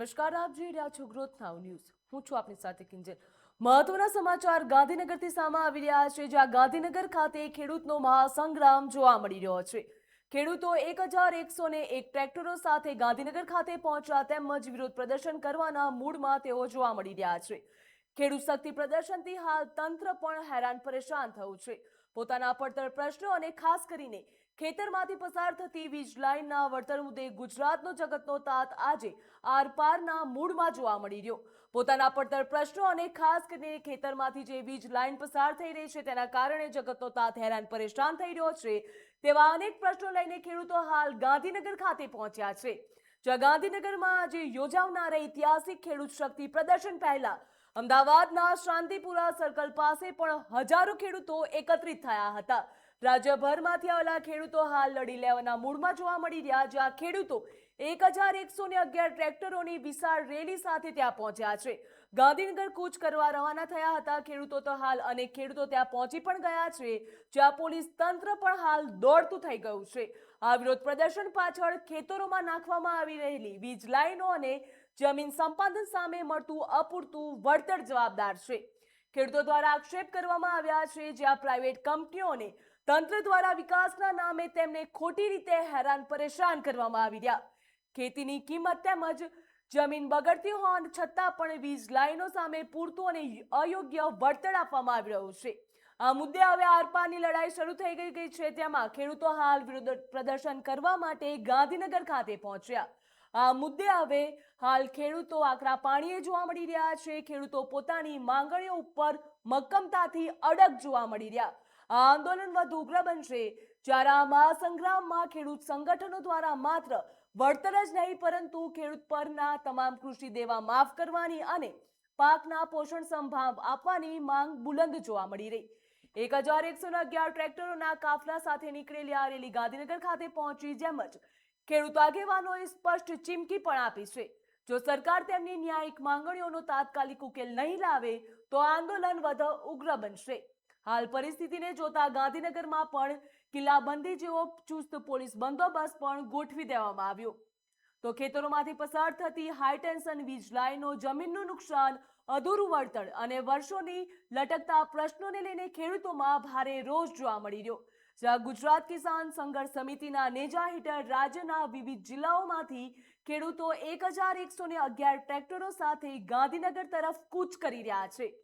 નમસ્કાર, આપ જોઈ રહ્યા છો ગ્રોથ નાઉ ન્યૂઝ. હું છું આપની સાથે કિંજલ. મહત્વના સમાચાર ગાંધીનગરથી સામે આવી રહ્યા છે, જ્યાં ગાંધીનગર ખાતે ખેડૂતનો મહાસંગ્રામ જોવા મળી રહ્યો છે. ખેડૂતો 1101 ટ્રેક્ટરો સાથે ગાંધીનગર ખાતે પહોંચ્યા તેમજ વિરોધ પ્રદર્શન કરવાના મૂડમાં તેઓ જોવા મળી રહ્યા છે. ખેડૂત શક્તિ પ્રદર્શનથી હાલ તંત્ર પણ હેરાન પરેશાન થયું છે. પોતાના પડતર પ્રશ્નો અને ખાસ કરીને ખેતરમાંથી પસાર થતી વીજ લાઇનના વળતર મુદ્દે ગુજરાતનો જગતનો તાત આજે આરપારના મૂડમાં જોવા મળી રહ્યો. પોતાના પડતર પ્રશ્નો અને ખાસ કરીને ખેતરમાંથી જે વીજ લાઇન પસાર થઈ રહી છે તેના કારણે જગતનો તાત હેરાન પરેશાન થઈ રહ્યો છે. તેવા અનેક પ્રશ્નો લઈને ખેડૂતો હાલ ગાંધીનગર ખાતે પહોંચ્યા છે. જ્યાં ગાંધીનગરમાં આજે યોજાનારા ઐતિહાસિક ખેડૂત શક્તિ પ્રદર્શન પહેલા અમદાવાદના શાંતિપુરા સર્કલ પાસે પણ હજારો ખેડૂતો એકત્રિત થયા હતા. રાજ્યભરમાંથી આવેલા ખેડૂતો હાલ લડી લેવાના મૂડમાં જોવા મળી રહ્યા, જ્યાં ખેડૂતો 1111 ટ્રેક્ટરોની વિશાળ રેલી સાથે ત્યાં પહોંચ્યા છે. ગાંધીનગર કૂચ કરવા રવાના થયા હતા ખેડૂતો. તો હાલ અનેક ખેડૂતો ત્યાં પહોંચી પણ ગયા છે, જ્યાં પોલીસ તંત્ર પણ હાલ દોડતું થઈ ગયું છે. આ વિરોધ પ્રદર્શન પાછળ ખેતરોમાં નાખવામાં આવી રહેલી વીજ લાઇનો અને જમીન સંપાદન સામે મળતું અપૂરતું વળતર જવાબદાર છે. ખેડૂતો દ્વારા આક્ષેપ કરવામાં આવ્યા છે, જ્યાં પ્રાઇવેટ કંપનીઓને તંત્ર દ્વારા વિકાસના નામે તેમને ખોટી રીતે હેરાન પરેશાન કરવામાં આવી રહ્યા. ખેતીની કિંમત તેમજ જમીન બગડતી હોવા છતાં પણ વીજ લાઇનો સામે પૂરતું અને અયોગ્ય વળતર આપવામાં આવી રહ્યું છે. આ મુદ્દે હવે આરપારની લડાઈ શરૂ થઈ ગઈ છે. તેમાં ખેડૂતો હાલ વિરોધ પ્રદર્શન કરવા માટે ગાંધીનગર ખાતે પહોંચ્યા. આ મુદ્દે હવે હાલ ખેડૂતો આકરા પાણીએ જોવા મળી રહ્યા છે. ખેડૂતો પોતાની માંગણીઓ ઉપર મક્કમતાથી અડગ જોવા મળી રહ્યા. આ આંદોલન વધુ ઉગ્ર બનશે જ્યારે આ મહાસંગ્રામમાં ખેડૂત સંગઠનો દ્વારા માત્ર વળતર જ નહીં પરંતુ ખેડૂત પરના તમામ કૃષિ દેવા માફ કરવાની અને પાકના પોષણ સંભાળ આપવાની માંગ બુલંદ જોવા મળી રહી. 1111 ટ્રેક્ટરોના કાફલા સાથે નીકળેલી આ રેલી ગાંધીનગર ખાતે પહોંચી, જેમજ ખેડૂત આગેવાનોએ સ્પષ્ટ ચીમકી પણ આપી છે. જો સરકાર તેમની ન્યાયિક માંગણીઓનો તાત્કાલિક ઉકેલ નહીં લાવે તો આંદોલન વધુ ઉગ્ર બનશે. હાલ પરિસ્થિતિને જોતા ગાંધીનગરમાં પણ કિલ્લાબંધી જેવો ચુસ્ત પોલીસ બંદોબસ્ત પણ ગોઠવી દેવામાં આવ્યો. તો ખેતરોમાંથી પસાર થતી હાઈટેન્શન વીજ લાઇનો, જમીનનું નુકસાન, અધૂરું વળતર અને વર્ષોની લટકતા પ્રશ્નોને લઈને ખેડૂતોમાં ભારે રોષ જોવા મળી રહ્યો. જ્યાં ગુજરાત કિસાન સંઘર્ષ સમિતિના નેજા હેઠળ રાજ્યના વિવિધ જિલ્લાઓમાંથી ખેડૂતો 1111 ટ્રેક્ટરો સાથે ગાંધીનગર તરફ કૂચ કરી રહ્યા છે.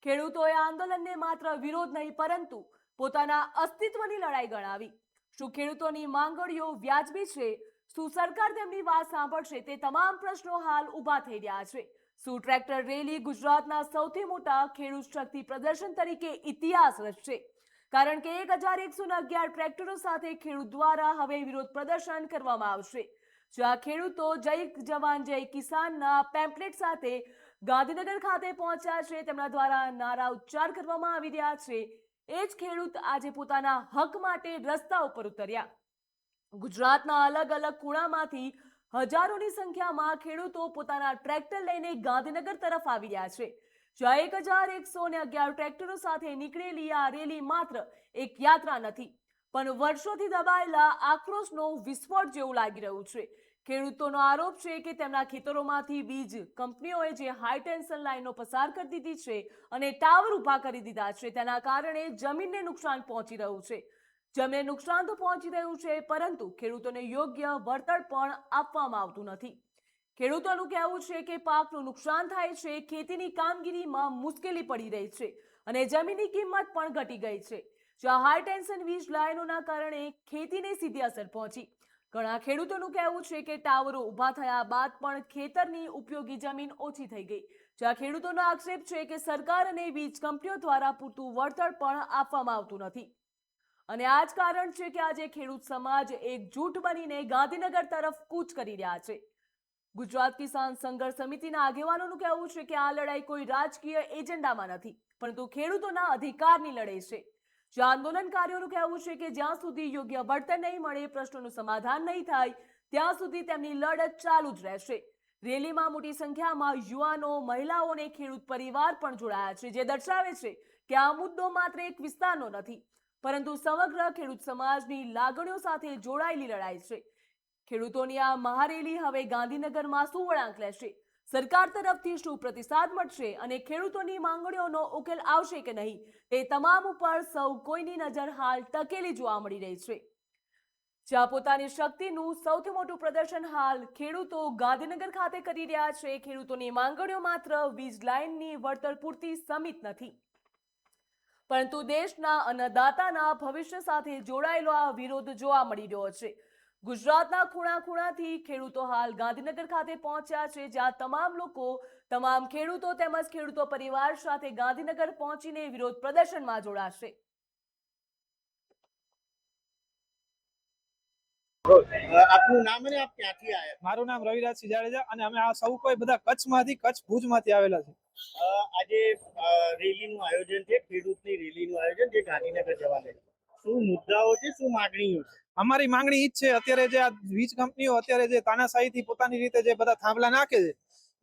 ખેડૂતોએ આંદોલનને માત્ર વિરોધ નહીં પરંતુ પોતાના અસ્તિત્વની લડાઈ ગણાવી. શું ખેડૂતોની માંગણીઓ વ્યાજબી છે? શું સરકાર તેમની વાત સાંભળશે? તે તમામ પ્રશ્નો હાલ ઊભા થઈ રહ્યા છે. શું ટ્રેક્ટર રેલી ગુજરાતના સૌથી મોટા ખેડૂત શક્તિ પ્રદર્શન તરીકે ઇતિહાસ રચશે? કારણ કે 1111 ટ્રેક્ટરો સાથે ખેડૂત દ્વારા હવે વિરોધ પ્રદર્શન કરવામાં આવશે. જ્યાં ખેડૂતો જય જવાન જય કિસાનના પેમ્પલેટ સાથે ગાંધીનગર ખાતે પહોંચ્યા છે, તેમના દ્વારા નારા ઉચ્ચાર કરવામાં આવી રહ્યા છે. એ જ ખેડૂત આજે પોતાના હક માટે રસ્તા ઉપર ઉતર્યા. ગુજરાતના અલગ અલગ ખૂણામાંથી હજારોની સંખ્યામાં ખેડૂતો પોતાના ટ્રેક્ટર લઈને ગાંધીનગર તરફ આવી રહ્યા છે. જ્યાં 1111 ટ્રેક્ટરો સાથે નીકળેલી આ રેલી માત્ર એક યાત્રા નથી પણ વર્ષોથી દબાયેલા આક્રોશનો વિસ્ફોટ જેવું લાગી રહ્યું છે. ખેડૂતોનો આરોપ છે કે તેમના ખેતરોમાંથી વીજ કંપનીઓએ જે હાઈટેન્શન લાઇનો પસાર કરી દીધી છે અને ટાવર ઊભા કરી દીધા છે, તેના કારણે જમીનને નુકસાન પહોંચી રહ્યું છે. જમીનને નુકસાન તો પહોંચી રહ્યું છે પરંતુ ખેડૂતોને યોગ્ય વળતર પણ આપવામાં આવતું નથી. ખેડૂતોનું કહેવું છે કે પાકનું નુકસાન થાય છે, ખેતીની કામગીરીમાં મુશ્કેલી પડી રહી છે અને જમીનની કિંમત પણ ઘટી ગઈ છે. જ્યાં હાઈટેન્શન વીજ લાઇનોના કારણે ખેતીને સીધી અસર પહોંચી. ઘણા ખેડૂતોનું કહેવું છે કે ટાવરો ઊભા થયા બાદ પણ ખેતરની ઉપયોગી જમીન ઓછી થઈ ગઈ. જ્યાં ખેડૂતોનો આક્ષેપ છે કે સરકાર અને વીજ કંપનીઓ દ્વારા પૂરતું વળતર પણ આપવામાં આવતું નથી. અને આ જ કારણ છે કે આજે ખેડૂત સમાજ એકજૂટ બનીને ગાંધીનગર તરફ કૂચ કરી રહ્યા છે. ગુજરાત કિસાન સંઘર્ષ સમિતિના આગેવાનોનું કહેવું છે કે આ લડાઈ કોઈ રાજકીય એજન્ડામાં નથી પરંતુ ખેડૂતોના અધિકારની લડાઈ છે. જ્યાં આંદોલનકારીઓનું કહેવું છે કે જ્યાં સુધી યોગ્ય વળતર નહીં મળે, પ્રશ્નોનું સમાધાન નહીં થાય ત્યાં સુધી તેમની લડત ચાલુ જ રહેશે. રેલીમાં મોટી સંખ્યામાં યુવાનો, મહિલાઓ અને ખેડૂત પરિવાર પણ જોડાયા છે, જે દર્શાવે છે કે આ મુદ્દો માત્ર એક વિસ્તારનો નથી પરંતુ સમગ્ર ખેડૂત સમાજની લાગણીઓ સાથે જોડાયેલી લડાઈ છે. ખેડૂતોની આ મહારેલી હવે ગાંધીનગરમાં શું વળાંક લેશે? સરકાર તરફથી શું પ્રતિસાદ મળશે અને ખેડૂતોની માંગણીઓનો ઉકેલ આવશે કે નહીં, તે તમામ ઉપર સૌ કોઈની નજર હાલ ટકેલી જોવા મળી રહી છે. જ્યાં પોતાની શક્તિનું સૌથી મોટું પ્રદર્શન હાલ ખેડૂતો ગાંધીનગર ખાતે કરી રહ્યા છે. ખેડૂતોની માંગણીઓ માત્ર વીજ લાઇનની વળતર પૂરતી સીમિત નથી, પરંતુ દેશના અન્નદાતાના ભવિષ્ય સાથે જોડાયેલો આ વિરોધ જોવા મળી રહ્યો છે. ગુજરાતના ખૂણા ખૂણાથી ખેડૂતો હાલ ગાંધીનગર ખાતે પહોંચ્યા છે, જ્યાં તમામ ખેડૂતો તેમજ ખેડૂતો પરિવાર સાથે ગાંધીનગર પહોંચીને વિરોધ પ્રદર્શનમાં જોડાશે. આપનું નામ અને આપ ક્યાંથી આવ્યા? મારું નામ રવિરાજસિંહ જાડેજા અને અમે આ સૌ કોઈ બધા કચ્છ ભુજમાંથી આવેલા છે. આજે રેલીનું આયોજન છે, ખેડૂતની રેલીનું આયોજન જે ગાંધીનગર જવાનું. શું મુદ્દાઓ છે, શું માંગણીઓ છે? અમારી માંગણી ઈ જ છે, અત્યારે જે આ વીજ કંપનીઓ અત્યારે જે તાનાશાહીથી પોતાની રીતે જે બધા થાંભલા નાખે છે,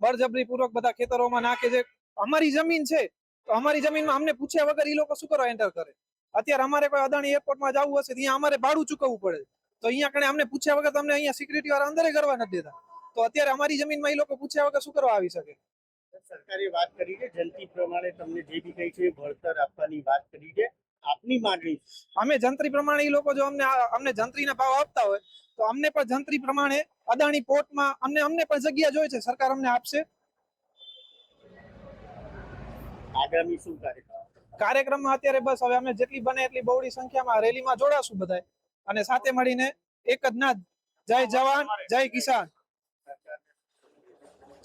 બળજબરી પૂર્વક બધા ખેતરોમાં નાખે છે. અમારી જમીન છે તો અમારી જમીનમાં અમને પૂછ્યા વગર ઈ લોકો શું કરવા એન્ટર કરે? અત્યારે અમારે કોઈ અદાણી એરપોર્ટમાં જવું હશે ત્યાં અમારે ભાડું ચૂકવવું પડે, તો અહીંયા કણે અમને પૂછ્યા વગર તમને અહીંયા સિક્યુરિટી વાળા અંદર કરવા નથી દેતા. તો અત્યારે અમારી જમીનમાં એ લોકો પૂછ્યા વગર શું કરવા આવી શકે? સરકારે વાત કરી છે, જંત્રી પ્રમાણે તમને જે બી કઈ છે વળતર આપવાની વાત કરી છે. આપની માંગણી? અમે જંત્રી પ્રમાણે એ લોકો જો અમને જંત્રીના ભાવ આપતા હોય તો અમને પણ જંત્રી પ્રમાણે અદાણી પોર્ટમાં અમને પણ જગ્યા જોઈએ છે, સરકાર અમને આપશે. આગામી શું કાર્યક્રમમાં અત્યારે બસ હવે અમે જેટલી બને એટલી બહોળી સંખ્યામાં રેલીમાં જોડાશું બધા, અને સાથે મળીને એક જ નાદ, જય જવાન જય કિસાન.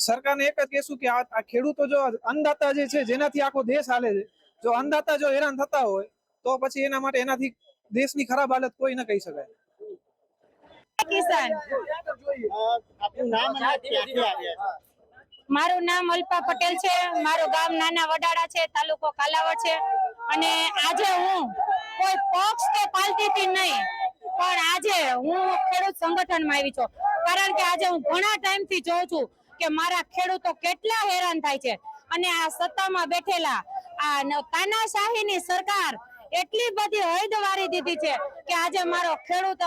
સરકારને એક જ કહેશું કે આ ખેડૂતો જો અન્નદાતા જે છે જેનાથી આખો દેશ હાલે છે, જો અન્નદાતા જો હેરાન થતા હોય તો પછી એનાથી દેશની ખરાબ હાલત કોઈ ન કહી શકાય. કિસાન. આપનું નામ અને આપ ક્યાંથી આવ્યા? મારું નામ અલ્પા પટેલ છે, મારું ગામ નાના વડાળા છે, તાલુકો કાલાવડ છે. અને આજે હું કોઈ પક્ષ કે પાર્ટીથી નહીં, પણ આજે હું ખેડૂત સંગઠનમાં આવી છું, કારણ કે આજે હું ઘણા ટાઈમથી જોઉં છું કે મારા ખેડૂતો કેટલા હેરાન થાય છે. અને આ સત્તામાં બેઠેલા આ તાનાશાહીની સરકાર એટલી બધી હદ વારી દીધી છે કે આજે મારો ખેડૂત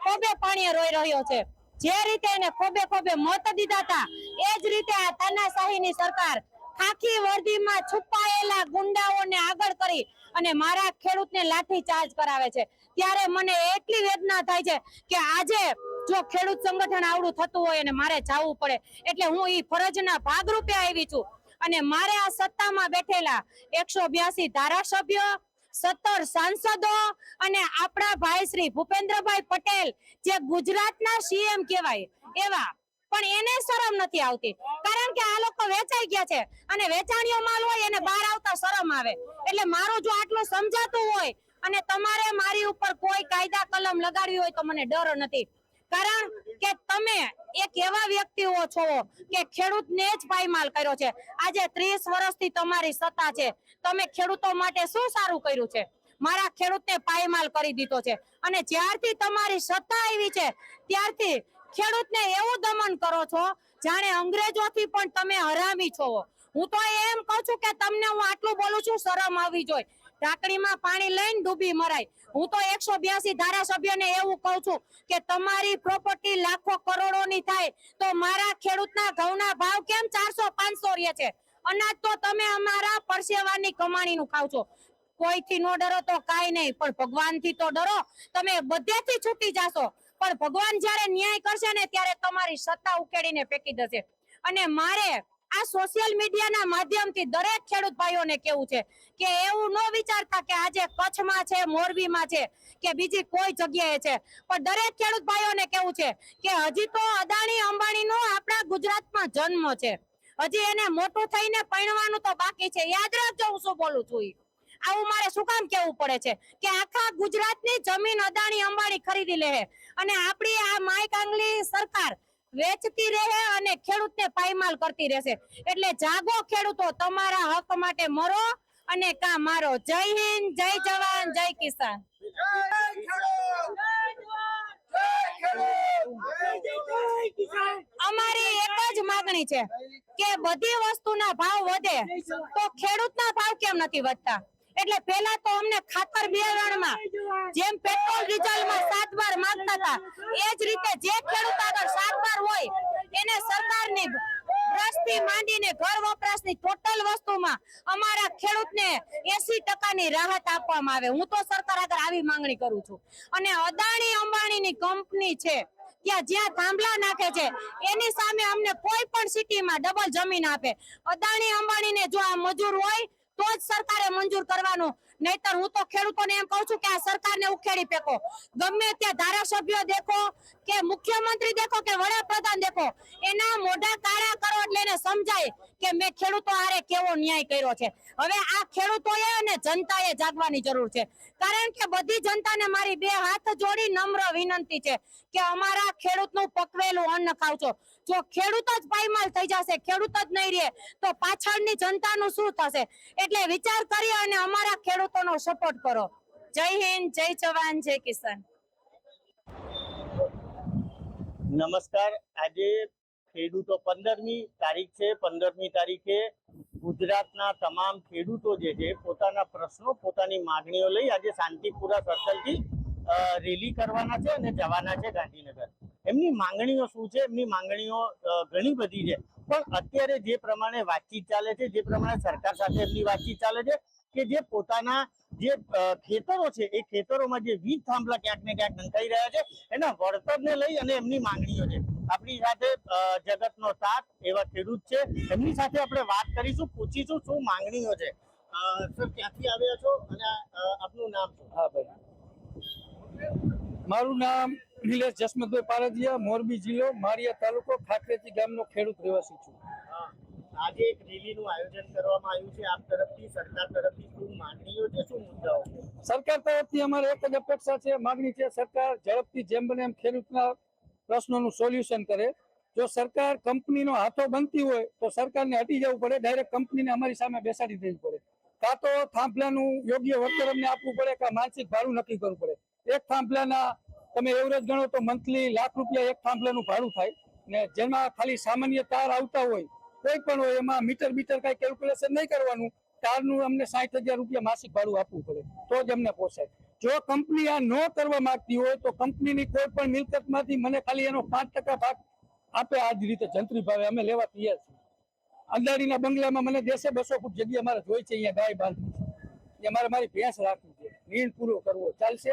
ખોબે પાણીએ રોઈ રહ્યો છે. જે રીતે એને ખોબે ખોબે મત દીધા હતા, એ જ રીતે આ તાનાશાહીની સરકાર ખાખી વર્દીમાં છુપાયેલા ગુંડાઓને આગળ કરી અને મારા ખેડૂતને લાઠી ચાર્જ કરાવે છે. ત્યારે મને એટલી વેદના થાય છે કે આજે જો ખેડૂત સંગઠન આવડું થતું હોય અને મારે જવું પડે, એટલે હું ઈ ફરજના ભાગરૂપે આવી છું. અને મારે આ સત્તામાં બેઠેલા 182 ધારાસભ્ય, 17 સાંસદો અને આપણા ભાઈ શ્રી ભૂપેન્દ્રભાઈ પટેલ, જે ગુજરાતના સીએમ કહેવાય એવા, પણ એને શરમ નથી આવતી, કારણ કે આ લોકો વેચાઈ ગયા છે અને વેચાણીયો માલ હોય એને બહાર આવતા શરમ આવે. એટલે મારું જો આટલું સમજાતું હોય અને તમારે મારી ઉપર કોઈ કાયદા કલમ લગાડવી હોય તો મને ડર નથી, કારણ કે તમે એક એવા વ્યક્તિઓ છો કે ખેડૂતને જ પાયમાલ કર્યો છે. આજે 30 વર્ષથી તમારી સત્તા છે, તમે ખેડૂતો માટે શું સારું કર્યું છે? મારા ખેડૂતને પાયમાલ કરી દીધો છે. અને જ્યારથી તમારી સત્તા આવી છે ત્યારથી ખેડૂતને એવું દમન કરો છો જાણે અંગ્રેજોથી પણ તમે હરામી છો. હું તો એમ કહું છું કે તમને હું આટલું બોલું છું, શરમ આવી જોઈએ. ઢાંકણીમાં પાણી લઈને ડૂબી મરાય. હું તો 182 ધારાસભ્યને એવું કહું છું કે તમારી પ્રોપર્ટી લાખો કરોડોની થાય તો મારા ખેડૂતના ઘઉંના ભાવ કેમ 400-500 રહે છે? અનાજ તો તમે અમારા પરસેવાની કમાણીનું ખાવ છો. કોઈથી નો ડરો તો કાંઈ નહીં, પણ ભગવાનથી તો ડરો. તમે બધેથી છૂટી જાશો, પણ ભગવાન જ્યારે ન્યાય કરશે ને ત્યારે તમારી સત્તા ઉકેડીને ફેંકી દેશે. અને મારે આ સોશિયલ મીડિયાના માધ્યમથી દરેક ખેડૂત ભાઈઓને કેવું છે કે એવું ન વિચારતા કે આજે કચ્છમાં છે, મોરબીમાં છે કે બીજી કોઈ જગ્યાએ છે, પણ દરેક ખેડૂત ભાઈઓને કેવું છે કે હજી તો અદાણી અંબાણીનો આપણા ગુજરાતમાં જન્મ છે. હજી એને મોટું થઈને પરણવાનું તો બાકી છે. યાદ રાખજો હું શું બોલું છું. આવું મારે શું કામ કેવું પડે છે કે આખા ગુજરાતની જમીન અદાણી અંબાણી ખરીદી લે અને આપણી આ માય કાંગલી સરકાર વેચતી રહે અને ખેડૂતને પાયમાલ કરતી રહેશે. એટલે જાગો ખેડૂતો, તમારા હક માટે મરો અને કા મારો. જય હિન્દ, જય જવાન, જય કિસાન. અમારી એક જ માંગણી છે કે બધી વસ્તુના ભાવ વધે તો ખેડૂતના ભાવ કેમ નથી વધતા? એટલે પહેલા તો અમને ખાતર બિયારણમાં જેમ પેટ્રોલ ડીઝલમાં 7 બાર માંગતા હતા, એ જ રીતે જે ખેડૂત આગળ 7 બાર હોય એને સરકારની બ્રશથી માંડીને ઘર વપરાશની ટોટલ વસ્તુમાં અમારા ખેડૂતને 80% રાહત આપવામાં આવે. હું તો સરકાર આગળ આવી માંગણી કરું છું. અને અદાણી અંબાણીની કંપની છે ત્યાં જ્યાં થાંભલા નાખે છે એની સામે અમને કોઈ પણ સિટીમાં ડબલ જમીન આપે. અદાણી અંબાણીને જો આ મજૂર હોય તો જ સરકારે મંજૂર કરવાનું, નહીતર હું તો ખેડૂતોને એમ કહું છું કે આ સરકારને ઉખેડી ફેંકો. ગમે ત્યાં ધારાસભ્યો દેખો કે મુખ્યમંત્રી દેખો કે વડાપ્રધાન દેખો, એના મોઢા કાળા કરો એટલે એને સમજાય કે મેં ખેડૂતો હારે કેવો ન્યાય કર્યો છે. હવે આ ખેડૂતોએ અને જનતાએ જાગવાની જરૂર છે, કારણ કે બધી જનતાને મારી બે હાથ જોડી નમ્ર વિનંતી છે કે અમારા ખેડૂતનું પકવેલું અન્ન ખાવજો. જો ખેડૂત જ પાયમાલ થઈ જશે, ખેડૂત જ નહીં રહે, તો પાછળની જનતાનું શું થશે? એટલે વિચાર કરી અને અમારા ખેડૂતોનો સપોર્ટ કરો. જય હિન્દ, જય જવાન, જય કિસાન. નમસ્કાર. આજે ખેડૂતો 15મી તારીખ છે. 15મી તારીખે ગુજરાતના તમામ ખેડૂતો જે છે પોતાના પ્રશ્નો, પોતાની માંગણીઓ લઈ આજે શાંતિપુરા સર્કલથી રેલી કરવાના છે અને જવાના છે ગાંધીનગર. એમની માંગણીઓ શું છે? એમની માંગણીઓ ઘણી બધી છે, પણ અત્યારે જે પ્રમાણે વાતચીત ચાલે છે, જે પ્રમાણે સરકાર સાથે એમની વાતચીત ચાલે છે કે જે પોતાના જે ખેતરો છે એ ખેતરોમાં જે વીજ થાંભલા ક્યાંક ને ક્યાંક નંખાઈ રહ્યા છે એના વળતરને લઈ અને એમની માંગણીઓ છે. આપણી સાથે જગતનો તાત એવા ખેડૂત છે, એમની સાથે આપણે વાત કરીશું, પૂછીશું શું માંગણીઓ છે. સર, ક્યાંથી આવ્યા છો અને આપનું નામ શું? હા ભાઈ, મારું નામ નિલેશ જસમતભાઈ પારધિયા, મોરબી જિલ્લો, માળિયા તાલુકો, ખાખરેજી ગામનો ખેડૂત રહેવાસી છું. આજે એક રેલીનું આયોજન કરવામાં આવ્યું છે આપ તરફથી, સરકાર તરફથી. શું માંગણીઓ છે, શું મુદ્દાઓ છે? સરકાર તરફથી અમારે એક જ અપેક્ષા છે, માગણી છે, સરકાર ઝડપથી જેમ બને એમ ખેડૂતના પ્રશ્નોનું સોલ્યુશન કરે. જો સરકાર કંપનીનો હાથો બનતી હોય તો સરકારને હટી જવું પડે, ડાયરેક્ટ કંપનીને અમારી સામે બેસાડી દેવી પડે. કાં તો થાંભલાનું યોગ્ય વળતર અમને આપવું પડે, કાં માનસિક ભાડું નક્કી કરવું પડે. એક થાંભલાના તમે એવરેજ ગણો તો મંથલી ₹1,00,000 એક થાંભલાનું ભાડું થાય, ને જેમાં ખાલી સામાન્ય તાર આવતા હોય, કોઈ પણ હોય, એમાં મીટર કઈ કેલ્ક્યુલેશન નહીં કરવાનું. તારનું અમને ₹60,000 માસિક ભાડું આપવું પડે તો જ અમને પોસાય. જો કંપની આ ન કરવા માંગતી હોય તો કંપનીની કોઈ પણ મિલકતમાંથી મને ખાલી એનો 5% ભાગ આપે, આ જ રીતે જંત્રી ભાવે અમે લેવા તૈયાર છીએ. અંદાડીના બંગલામાં મને 100-200 ફૂટ જગ્યા મારે જોઈ છે, અહીંયા ગાય બાંધવી છે, અમારે મારી ભેંસ રાખવી છે, નીણ પૂરો કરવો ચાલશે.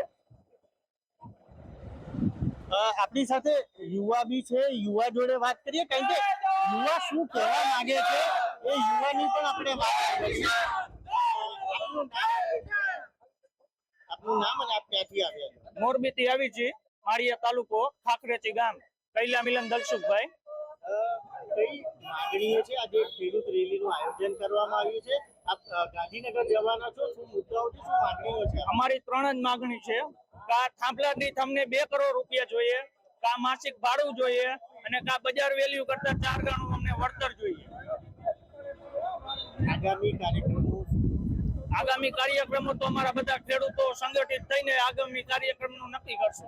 આપણી સાથે યુવા બી છે, યુવા જોડે વાત કરીએ, કારણ કે યુવા શું કહેવા માંગે છે એ યુવાની પણ આપણે વાત કરીએ. આપનું નામ અને આપ ક્યાંથી આવ્યા છો? મોરબીથી આવી છે, માળિયા તાલુકો, ખાખરેજી ગામ, કૈલા મિલન દલસુખભાઈ. કઈ માંગણીઓ છે? આજે ખેડૂત રેલીનું આયોજન કરવામાં આવ્યું છે, આપ ગાંધીનગર જવાના છો, શું મુદ્દાઓ છે, શું માંગણીઓ છે? અમારી 3 જ માંગણી છે. કા થાંભલા દીઠ અમને 2 કરોડ રૂપિયા જોઈએ, કા માસિક ભાડું જોઈએ, અને કા બજાર વેલ્યુ કરતા 4 ગણું અમને વળતર જોઈએ. આગામી કાર્યક્રમો તો અમારા બધા ખેડૂતો સંગઠિત થઈને આગામી કાર્યક્રમનું નક્કી કરશે.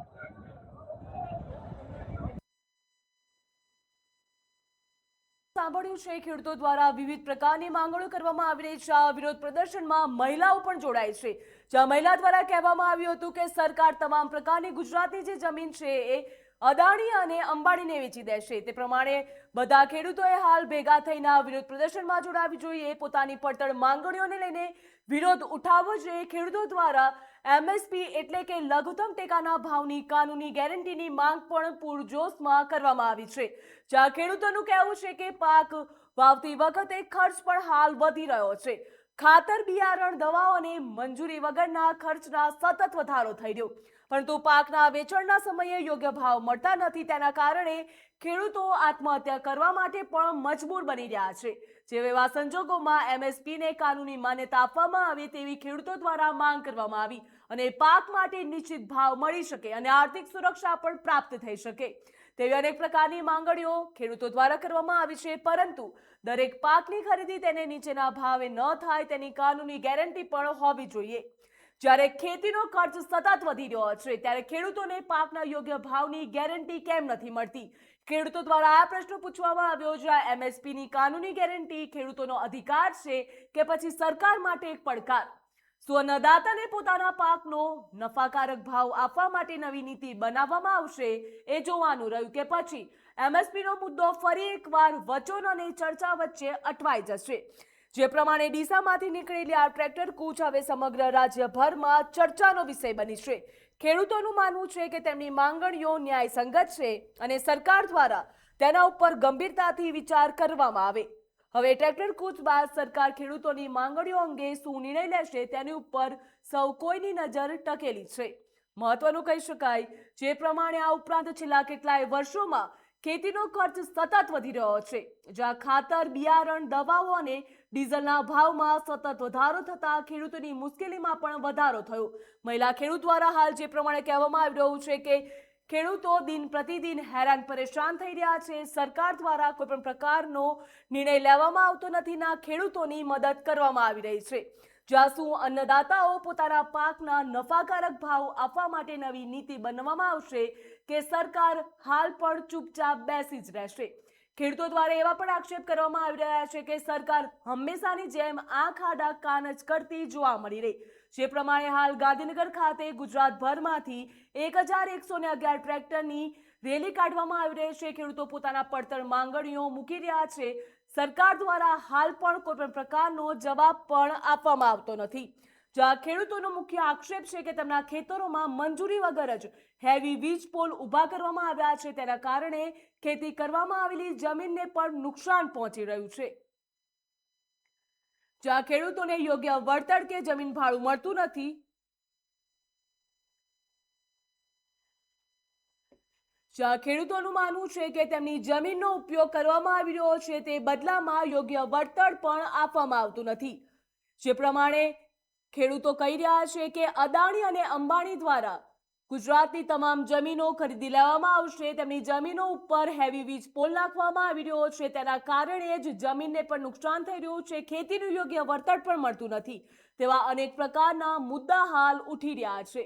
સાંભળ્યું છે, ખેડૂતો દ્વારા વિવિધ પ્રકારની માંગણીઓ કરવામાં આવી રહી છે. આ વિરોધ પ્રદર્શનમાં મહિલાઓ પણ જોડાઈ છે, જ્યાં મહિલા દ્વારા કહેવામાં આવ્યું હતું કે સરકાર તમામ પ્રકારની ગુજરાતની જે જમીન છે એ અદાણી અને અંબાણીને વેચી દેશે. તે પ્રમાણે બધા ખેડૂતોએ હાલ ભેગા થઈને આ વિરોધ પ્રદર્શનમાં જોડાવી જોઈએ, પોતાની પડતર માંગણીઓને લઈને વિરોધ ઉઠાવવો જોઈએ. ખેડૂતો દ્વારા MSP એટલે કે લઘુત્તમ ટેકાના ભાવની કાનૂની ગેરંટીની માંગ પણ પૂરજોશમાં કરવામાં આવી છે, જ્યાં ખેડૂતોનું કહેવું છે કે પાક વાવતી વખતે ખર્ચ પણ હાલ વધી રહ્યો છે. ખાતર, બિયારણ, દવાઓ અને મંજૂરી વગરના ખર્ચના સતત વધારો થઈ રહ્યો, પરંતુ પાકના વેચાણના સમયે યોગ્ય ભાવ મળતા નથી. તેના કારણે ખેડૂતો આત્મહત્યા કરવા માટે પણ મજબૂર બની રહ્યા છે. જેવા સંજોગોમાં MSPને કાનૂની માન્યતા આપવામાં આવે તેવી ખેડૂતો દ્વારા માંગ કરવામાં આવી અને પાક માટે નિશ્ચિત ભાવ મળી શકે અને આર્થિક સુરક્ષા પણ પ્રાપ્ત થઈ શકે તેવી અનેક પ્રકારની માંગણીઓ ખેડૂતો દ્વારા કરવામાં આવી છે. પરંતુ દરેક પાકની ખરીદી તેને નીચેના ભાવે ન થાય તેની કાનૂની ગેરંટી પણ હોવી જોઈએ. જ્યારે ખેતીનો ખર્ચ સતત વધી રહ્યો છે ત્યારે ખેડૂતોને પાકના યોગ્ય ભાવની ગેરંટી કેમ નથી મળતી? ખેડૂતો દ્વારા આ પ્રશ્ન પૂછવામાં આવ્યો, જ્યાં MSPની કાનૂની ગેરંટી ખેડૂતોનો અધિકાર છે કે પછી સરકાર માટે એક પડકાર? શું અન્નદાતાને પોતાના પાકનો નફાકારક ભાવ આપવા માટે નવી નીતિ બનાવવામાં આવશે એ જોવાનું રહ્યું કે પછી એમએસપીનો મુદ્દો ફરી એકવાર વચન અને ચર્ચા વચ્ચે અટવાઈ જશે। જે પ્રમાણે ડીસામાંથી નીકળેલી આ ટ્રેક્ટર કૂચ હવે સમગ્ર રાજ્યભરમાં ચર્ચાનો વિષય બની છે। ખેડૂતોનું માનવું છે કે તેમની માંગણીઓ ન્યાયસંગત છે અને સરકાર દ્વારા તેના ઉપર ગંભીરતાથી વિચાર કરવામાં આવે। હવે ટ્રેક્ટર કૂચ બાદ સરકાર ખેડૂતોની માંગણીઓ અંગે શું નિર્ણય લેશે તેની ઉપર સૌ કોઈની નજર ટકેલી છે। મહત્વનું કહી શકાય, જે પ્રમાણે આ ઉપરાંત છેલ્લા કેટલાય વર્ષોમાં ખેતીનો ખર્ચ સતત વધી રહ્યો છે, જ્યાં ખાતર, બિયારણ, દવાઓ અને ડીઝલના ભાવમાં સતત વધારો થતા ખેડૂતોની મુશ્કેલીમાં પણ વધારો થયો। મહિલા ખેડૂત દ્વારા હાલ જે પ્રમાણે કહેવામાં આવી રહ્યું છે કે ખેડૂતો દિન પ્રતિદિન હેરાન પરેશાન થઈ રહ્યા છે। સરકાર દ્વારા કોઈ પણ પ્રકારનો નિર્ણય લેવામાં આવતો નથી, ના ખેડૂતોની મદદ કરવામાં આવી રહી છે। જ્યાં શું અન્નદાતાઓ પોતાના પાકના નફાકારક ભાવ આપવા માટે નવી નીતિ બનાવવામાં આવશે કે સરકાર હાલ પણ ચૂપચાપ બેસી જ રહેશે? ખેડૂતો દ્વારા એવા પણ આક્ષેપ કરવામાં આવી રહ્યા છે કે સરકાર હંમેશાની જેમ આંખ આડા કાન જ કરતી જોવા મળી રહી। જે પ્રમાણે હાલ ગાંધીનગર ખાતે ગુજરાતભરમાંથી 1111 ટ્રેક્ટરની રેલી કાઢવામાં આવી રહી છે। ખેડૂતો પોતાના પડતર માંગણીઓ મૂકી રહ્યા છે। સરકાર દ્વારા હાલ પણ કોઈ પણ પ્રકારનો જવાબ પણ આપવામાં આવતો નથી। જ્યાં ખેડૂતોનો મુખ્ય આક્ષેપ છે કે તેમના ખેતરોમાં મંજૂરી વગર જ હેવી વીજ પોલ ઊભા કરવામાં આવ્યા છે, તેના કારણે ખેતી કરવામાં આવેલી જમીનને પણ નુકસાન પહોંચી રહ્યું છે। જ્યાં ખેડૂતોને યોગ્ય વળતર કે જમીન ભાડું મળતું નથી, જ્યાં ખેડૂતોનું માનવું છે કે તેમની જમીનનો ઉપયોગ કરવામાં આવી રહ્યો છે, તે બદલામાં યોગ્ય વળતર પણ આપવામાં આવતું નથી। જે પ્રમાણે ખેડૂતો કહી રહ્યા છે કે અદાણી અને અંબાણી દ્વારા ગુજરાતની તમામ જમીનો ખરીદી લેવામાં આવશે। તેમની જમીનો ઉપર હેવી વીજ પોલ નાખવામાં આવી રહ્યો છે, તેના કારણે જ જમીનને પણ નુકસાન થઈ રહ્યું છે, ખેતીનું યોગ્ય વળતર પણ મળતું નથી, તેવા અનેક પ્રકારના મુદ્દા હાલ ઉઠી રહ્યા છે।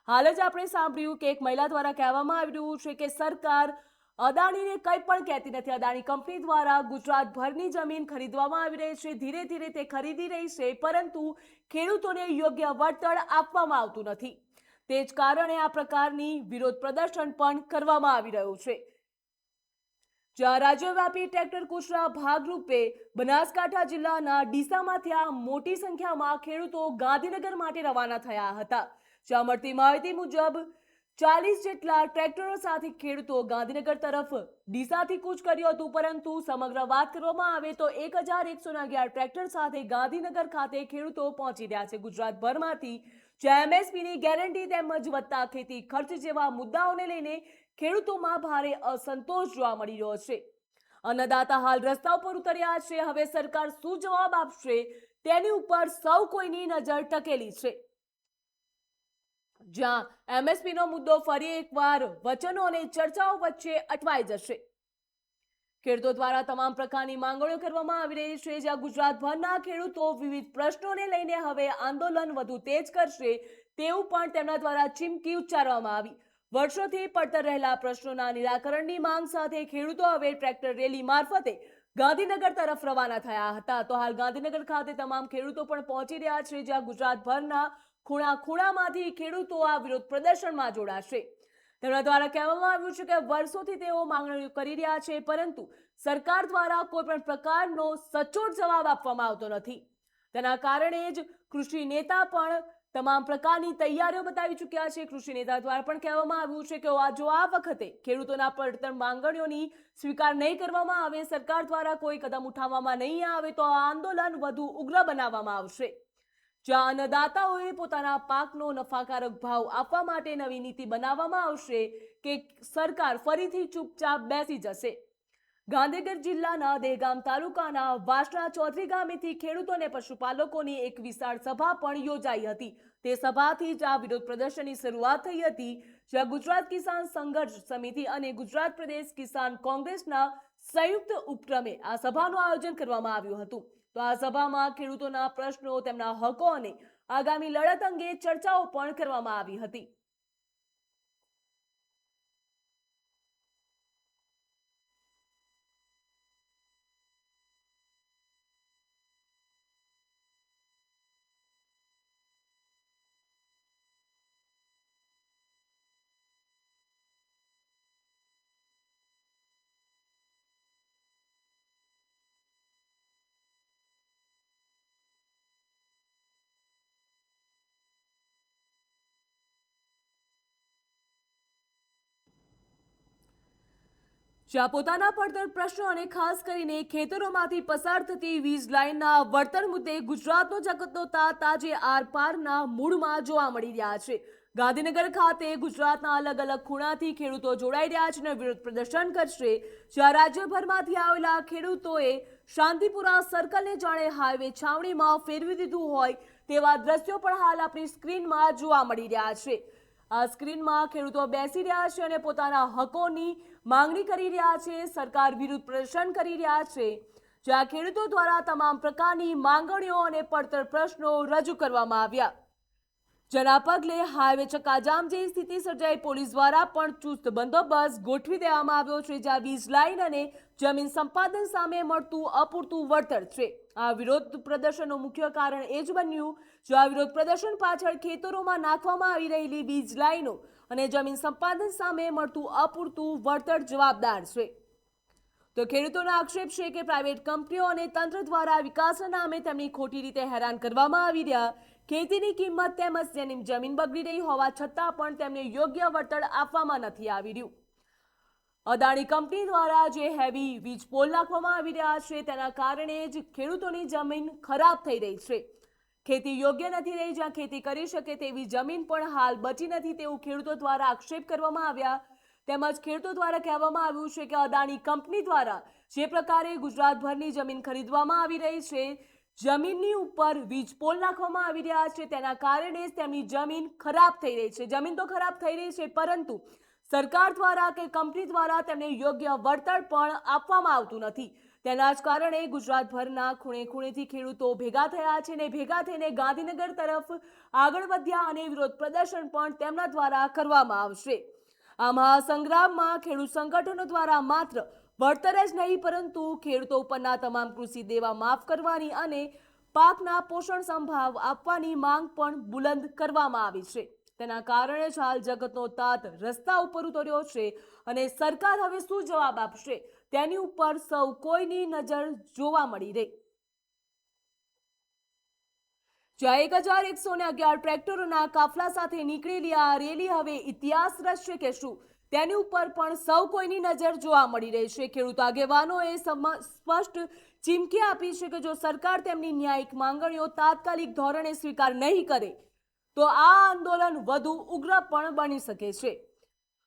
હાલ જ આપણે સાંભળ્યું કે એક મહિલા દ્વારા કહેવામાં આવી રહ્યું છે કે સરકાર અદાણીને કંઈ પણ કહેતી નથી। અદાણી કંપની દ્વારા ગુજરાતભરની જમીન ખરીદવામાં આવી રહી છે, ધીરે ધીરે તે ખરીદી રહી છે, પરંતુ ખેડૂતોને યોગ્ય વળતર આપવામાં આવતું નથી। તે જ કારણે આ પ્રકારની વિરોધ પ્રદર્શન પણ કરવામાં આવી રહ્યું છે। જ્યાં રાજ્યવ્યાપી ટ્રેક્ટર કૂચના ભાગરૂપે બનાસકાંઠા જિલ્લાના ડીસામાંથી આ મોટી સંખ્યામાં ખેડૂતો ગાંધીનગર માટે રવાના થયા હતા। જ્યાં મળતી માહિતી મુજબ 40 જેટલા ટ્રેક્ટરો સાથે ખેડૂતો ગાંધીનગર તરફ ડીસાથી કૂચ કર્યું હતું, પરંતુ સમગ્ર વાત કરવામાં આવે તો 1111 ટ્રેક્ટર સાથે ગાંધીનગર ખાતે ખેડૂતો પહોંચી રહ્યા છે। ગુજરાતભરમાંથી જ્યાં એમએસપીની ગેરંટી તેમજ વધતા ખેતી ખર્ચ જેવા મુદ્દાઓને લઈને ખેડૂતોમાં ભારે અસંતોષ જોવા મળી રહ્યો છે। અન્નદાતા હાલ રસ્તા ઉપર ઉતર્યા છે। હવે સરકાર શું જવાબ આપશે તેની ઉપર સૌ કોઈની નજર ટકેલી છે। જ્યાં એમએસપીનો મુદ્દો ફરી એકવાર વચનો અને ચર્ચાઓ વચ્ચે અટવાઈ જશે। ખેડૂતો દ્વારા તમામ પ્રકારની માંગણીઓ કરવામાં આવી રહી છે। જ્યાં ગુજરાતભરના ખેડૂતો વિવિધ પ્રશ્નોને લઈને હવે આંદોલન વધુ તેજ કરશે તેવું પણ તેમના દ્વારા ચીમકી ઉચ્ચારવામાં આવી। વર્ષોથી પડતર રહેલા પ્રશ્નોના નિરાકરણની માંગ સાથે ખેડૂતો હવે ટ્રેક્ટર રેલી મારફતે ગાંધીનગર તરફ રવાના થયા હતા। તો હાલ ગાંધીનગર ખાતે તમામ ખેડૂતો પણ પહોંચી રહ્યા છે, જ્યાં ગુજરાતભરના ખૂણા ખૂણામાંથી ખેડૂતો આ વિરોધ પ્રદર્શનમાં જોડાશે। તેમના દ્વારા કહેવામાં આવ્યું છે કે વર્ષોથી તેઓ માંગણીઓ કરી રહ્યા છે, પરંતુ સરકાર દ્વારા કોઈ પણ પ્રકારનો સચોટ જવાબ આપવામાં આવતો નથી। તેના કારણે જ કૃષિ નેતા પણ તમામ પ્રકારની તૈયારીઓ બતાવી ચૂક્યા છે। કૃષિ નેતા દ્વારા પણ કહેવામાં આવ્યું છે કે જો આ વખતે ખેડૂતોના પડતર માંગણીઓની સ્વીકાર નહીં કરવામાં આવે, સરકાર દ્વારા કોઈ કદમ ઉઠાવવામાં નહીં આવે, તો આ આંદોલન વધુ ઉગ્ર બનાવવામાં આવશે। જ્યાં અન્નદાતાઓએ પોતાના પાકનો નફાકારક ભાવ આપવા માટે નવી નીતિ બનાવવામાં આવશે કે સરકાર ફરીથી ચૂપચાપ બેસી જશે। ગાંધીનગર જિલ્લાના દહેગામ તાલુકાના વાસણા ચૌધરી ગામેથી ખેડૂતો અને પશુપાલકોની એક વિશાળ સભા પણ યોજાઈ હતી। તે સભાથી જ આ વિરોધ પ્રદર્શનની શરૂઆત થઈ હતી, જ્યાં ગુજરાત કિસાન સંઘર્ષ સમિતિ અને ગુજરાત પ્રદેશ કિસાન કોંગ્રેસના સંયુક્ત ઉપક્રમે આ સભાનું આયોજન કરવામાં આવ્યું હતું। તો આ સભામાં ખેડૂતોના પ્રશ્નો, તેમના હકો અને આગામી લડત અંગે ચર્ચાઓ પણ કરવામાં આવી હતી। જ્યાં પોતાના પડતર પ્રશ્નો અને ખાસ કરીને ખેતરોમાંથી પસાર થતી વીજ લાઇનના વળતર મુદ્દે ગુજરાતનો જગતનો તાત આજે આરપારના મૂળમાં જોવા મળી રહ્યા છે. ગાંધીનગર ખાતે ગુજરાતના અલગ અલગ ખૂણાથી ખેડૂતો જોડાઈ રહ્યા છે અને વિરોધ પ્રદર્શન કરશે. જ્યાં રાજ્યભરમાંથી આવેલા ખેડૂતોએ શાંતિપુરા સર્કલને જાણે હાઈવે છાવણીમાં ફેરવી દીધું હોય તેવા દ્રશ્યો પણ હાલ આપણી સ્ક્રીનમાં જોવા મળી રહ્યા છે. આ સ્ક્રીનમાં ખેડૂતો બેસી રહ્યા છે અને પોતાના હકોની માંગણી કરી રહ્યા છે. સરકાર વિરુદ્ધ પ્રદર્શન કરી રહ્યા છે. જ્યાં ખેડૂતો દ્વારા તમામ પ્રકારની માંગણીઓ અને પડતર પ્રશ્નો રજૂ કરવામાં આવ્યા. જેના પગલે હાઈવે ચક્કાજામ જેવી સ્થિતિ સર્જાઈ. પોલીસ દ્વારા પણ ચુસ્ત બંદોબસ્ત ગોઠવી દેવામાં આવ્યો છે. જ્યાં વીજ લાઇન અને જમીન સંપાદન સામે મળતું અપૂરતું વળતર છે. આ વિરોધ પ્રદર્શનનું મુખ્ય કારણ એ જ બન્યું. જો આ વિરોધ પ્રદર્શન પાછળ ખેતરોમાં નાખવામાં આવી રહેલી વીજ લાઇનો અને જમીન સંપાદન સામે મળતું અપૂરતું વળતર જવાબદાર છે. તો ખેડૂતોનો આક્ષેપ છે કે પ્રાઇવેટ કંપનીઓ અને તંત્ર દ્વારા વિકાસના નામે તેમની ખોટી રીતે હેરાન કરવામાં આવી રહ્યા. ખેતીની કિંમત તેમજ તેની જમીન બગડી રહી હોવા છતાં પણ તેમને યોગ્ય વળતર આપવામાં નથી આવી રહ્યું. અદાણી કંપની દ્વારા જે હેવી વીજ પોલ નાખવામાં આવી રહ્યા છે તેના કારણે જ ખેડૂતોની જમીન ખરાબ થઈ રહી છે. ખેતી યોગ્ય નથી રહી. જ્યાં ખેતી કરી શકે તેવી જમીન પણ હાલ બચી નથી તેવું ખેડૂતો દ્વારા આક્ષેપ કરવામાં આવ્યા. તેમજ ખેડૂતો દ્વારા કહેવામાં આવ્યું છે કે અદાણી કંપની દ્વારા જે પ્રકારે ગુજરાતભરની જમીન ખરીદવામાં આવી રહી છે, જમીનની ઉપર વીજ પોલ નાખવામાં આવી રહ્યા છે, તેના કારણે જ તેમની જમીન ખરાબ થઈ રહી છે. જમીન તો ખરાબ થઈ રહી છે, પરંતુ સરકાર દ્વારા કે કંપની દ્વારા તેમને યોગ્ય વળતર પણ આપવામાં આવતું નથી. તેના જ કારણે ગુજરાતભરના ખૂણે ખૂણેથી ખેડૂતો ભેગા થયા છે અને ભેગા થઈને ગાંધીનગર તરફ આગળ વધ્યા અને વિરોધ પ્રદર્શન પણ તેમના દ્વારા કરવામાં આવશે. આ મહાસંગ્રામમાં ખેડૂત સંગઠનો દ્વારા માત્ર વળતર જ નહીં પરંતુ ખેડૂતો ઉપરના તમામ કૃષિ દેવા માફ કરવાની અને પાકના પોષણ સંભાવ આપવાની માંગ પણ બુલંદ કરવામાં આવી છે. તેના કારણે જ હાલ જગતનો તાત રસ્તા ઉપર ઉતર્યો છે અને સરકાર હવે શું જવાબ આપશે તેની ઉપર સૌ કોઈની નજર જોવા મળી રહી. જ્યાં 1111 ટ્રેક્ટરોના કાફલા સાથે નીકળેલી આ રેલી હવે ઇતિહાસ રચશે કે શું તેની ઉપર પણ સૌ કોઈની નજર જોવા મળી રહી છે. ખેડૂત આગેવાનોએ સ્પષ્ટ ચીમકી આપી છે કે જો સરકાર તેમની ન્યાયિક માંગણીઓ તાત્કાલિક ધોરણે સ્વીકાર નહીં કરે તો આ આંદોલન વધુ ઉગ્ર પણ બની શકે છે.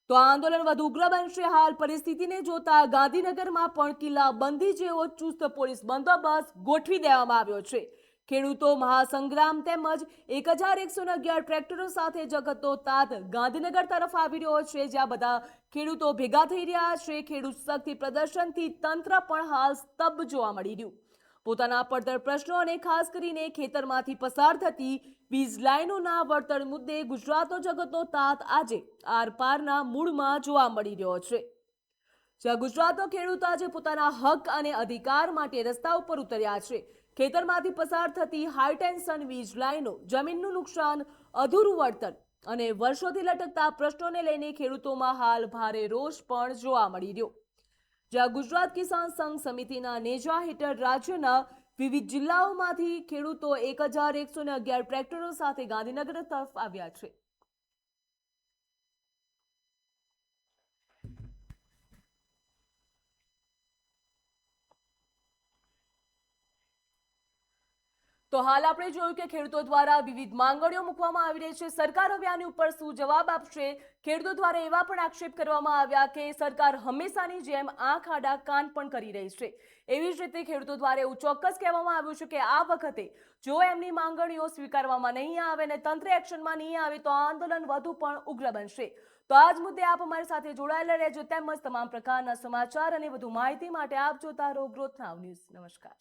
તો આ આંદોલન વધુ ઉગ્ર બનશે. હાલ પરિસ્થિતિને જોતા ગાંધીનગરમાં પણ કિલ્લાબંધી જેવો ચુસ્ત પોલીસ બંદોબસ્ત ગોઠવી દેવામાં આવ્યો છે. ખેડૂતો મહાસંગ્રામ તેમજ 1111 ટ્રેક્ટરો સાથે જગતનો તાત ગાંધીનગર તરફ આવી રહ્યો છે. જ્યાં બધા ખેડૂતો ભેગા થઈ રહ્યા છે. ખેડૂત શક્તિ પ્રદર્શનથી તંત્ર પણ હાલ સ્તબ્ધ જોવા મળી રહ્યું. પોતાના પડતર પ્રશ્નો અને ખાસ કરીને ખેતરમાંથી પસાર થતી વીજ લાઇનોના વળતર મુદ્દે ગુજરાતનો જગતનો તાત આજે આરપારના મૂળમાં જોવા મળી રહ્યો છે. જ્યાં ગુજરાતનો ખેડૂત આજે પોતાના હક અને અધિકાર માટે રસ્તા ઉપર ઉતર્યા છે. ખેતરમાંથી પસાર થતી હાઈટેન્શન વીજ લાઇનો, જમીનનું નુકસાન, અધૂરું વળતર અને વર્ષોથી લટકતા પ્રશ્નોને લઈને ખેડૂતોમાં હાલ ભારે રોષ પણ જોવા મળી રહ્યો. જ્યાં ગુજરાત કિસાન સંઘ સમિતિના નેજા હેઠળ રાજ્યના વિવિધ જિલ્લાઓમાંથી ખેડૂતો 1111 ટ્રેક્ટરો સાથે ગાંધીનગર તરફ આવ્યા છે. તો હાલ આપણે જોયું કે ખેડૂતો દ્વારા વિવિધ માંગણીઓ મૂકવામાં આવી રહી છે. સરકાર હવે આની ઉપર શું જવાબ આપશે? ખેડૂતો દ્વારા એવા પણ આક્ષેપ કરવામાં આવ્યા કે સરકાર હંમેશાની જેમ આંખ આડા કાન પણ કરી રહી છે. એવી જ રીતે ખેડૂતો દ્વારા એવું ચોક્કસ કહેવામાં આવ્યું છે કે આ વખતે જો એમની માંગણીઓ સ્વીકારવામાં નહીં આવે અને તંત્ર એક્શનમાં નહીં આવે તો આંદોલન વધુ પણ ઉગ્ર બનશે. તો આ જ મુદ્દે આપ અમારી સાથે જોડાયેલા રહેજો. તેમજ તમામ પ્રકારના સમાચાર અને વધુ માહિતી માટે આપ જોતા રહો ગ્રોથ નાવ ન્યૂઝ. નમસ્કાર.